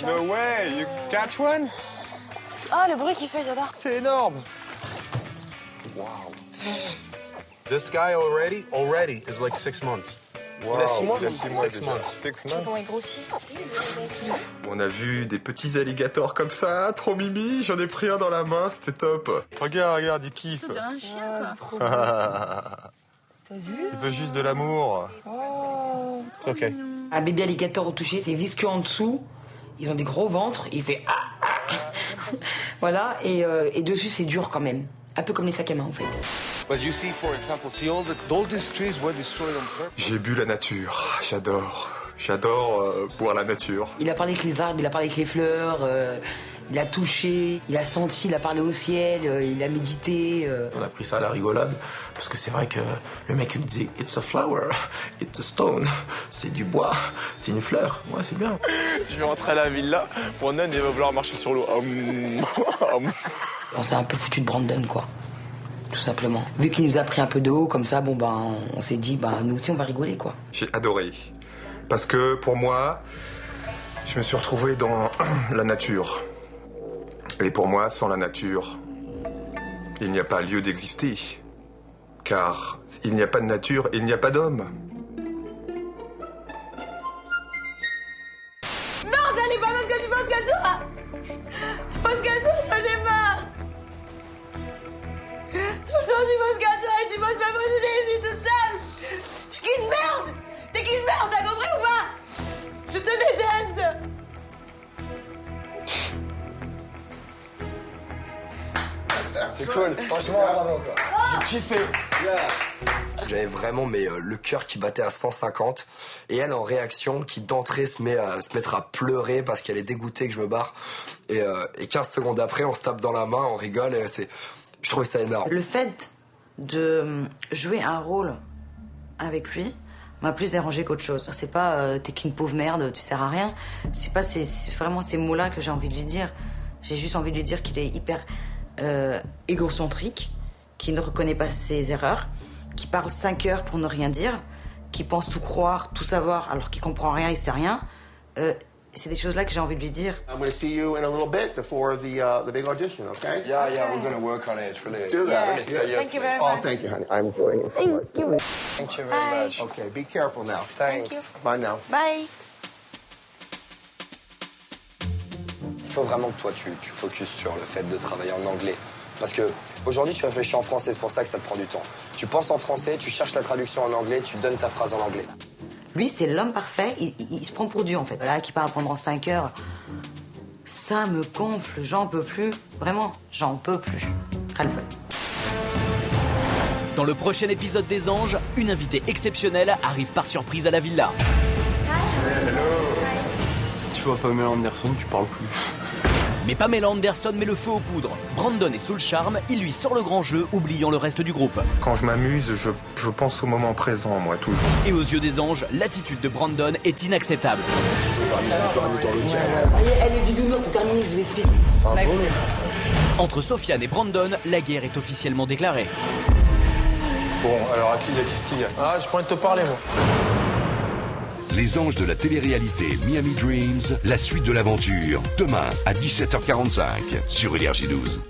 pêche. No way, you catch one? Ah, le bruit qu'il fait, j'adore. C'est énorme. Wow. This guy already is like 6 months. Wow. Il a 6 mois. Il a 6 mois déjà. 6 Tu vois comment il grossit? On a vu des petits alligators comme ça, trop mimi. J'en ai pris un dans la main, c'était top. Regarde, il kiffe. Tu dirais un chien, quoi. T'as vu? Il veut juste de l'amour. Oh. C'est ok. Un bébé alligator au toucher fait visqueux en dessous. Ils ont des gros ventres. Il fait voilà. Et dessus, c'est dur quand même. Un peu comme les sacs à main, en fait. J'ai bu la nature. J'adore boire la nature. Il a parlé avec les arbres, il a parlé avec les fleurs. Il a touché, il a senti, il a parlé au ciel, il a médité. On a pris ça à la rigolade, parce que c'est vrai que le mec il me disait « It's a flower, it's a stone », c'est du bois, c'est une fleur. Ouais, c'est bien. Je vais rentrer à la villa, Brandon il va vouloir marcher sur l'eau. On s'est un peu foutu de Brandon, quoi. Tout simplement. Vu qu'il nous a pris un peu de haut, comme ça, on s'est dit, nous aussi on va rigoler, quoi. J'ai adoré. Parce que pour moi, je me suis retrouvé dans la nature. Et pour moi, sans la nature, il n'y a pas lieu d'exister. Car il n'y a pas de nature, il n'y a pas d'homme. Non, ça n'est pas parce que tu penses qu'à toi. Tu penses qu'à toi, j'en ai marre. Tout le temps, tu penses qu'à toi et tu penses pas posséder ici toute seule. T'es qu'une merde. T'es qu'une merde, t'as compris ou pas? Je te déteste. C'est cool, franchement, bravo quoi. J'ai kiffé. J'avais vraiment le cœur qui battait à 150 et elle en réaction qui d'entrée se mettre à pleurer parce qu'elle est dégoûtée que je me barre et 15 secondes après on se tape dans la main, on rigole et je trouve ça énorme. Le fait de jouer un rôle avec lui m'a plus dérangé qu'autre chose. C'est pas t'es qu'une pauvre merde, tu sers à rien. C'est vraiment ces mots-là que j'ai envie de lui dire. J'ai juste envie de lui dire qu'il est hyper égocentrique, qui ne reconnaît pas ses erreurs, qui parle 5 heures pour ne rien dire, qui pense tout croire, tout savoir, alors qu'il comprend rien, il sait rien. C'est des choses-là que j'ai envie de lui dire. I'm going to see you in a little bit before the big audition, okay? Yeah, we're going to work on it, really. Do that. Really seriously. Thank you very Oh, much. thank you, honey. I'm enjoying it so much. Thank you very much. Okay, be careful now. Thanks. Bye now. Bye. Il faut vraiment que toi, tu focuses sur le fait de travailler en anglais. Parce que aujourd'hui, tu réfléchis en français, c'est pour ça que ça te prend du temps. Tu penses en français, tu cherches la traduction en anglais, tu donnes ta phrase en anglais. Lui, c'est l'homme parfait, il se prend pour Dieu, en fait. Là, qui parle pendant 5 heures, ça me gonfle, j'en peux plus. Vraiment, j'en peux plus. Ras-le-bol. Dans le prochain épisode des Anges, une invitée exceptionnelle arrive par surprise à la villa. Tu vois Pamela Anderson, tu parles plus. Mais Pamela Anderson met le feu aux poudres. Brandon est sous le charme, il lui sort le grand jeu, oubliant le reste du groupe. Quand je m'amuse, je pense au moment présent, moi, toujours. Et aux yeux des anges, l'attitude de Brandon est inacceptable. Allez, bisounours, c'est terminé, je vous explique. Entre Sofiane et Brandon, la guerre est officiellement déclarée. Bon, alors à qui qu'est-ce qu'il y a? Ah, je pourrais te parler, moi. Les Anges de la télé-réalité Miami Dreams, la suite de l'aventure, demain à 17h45 sur Énergie 12.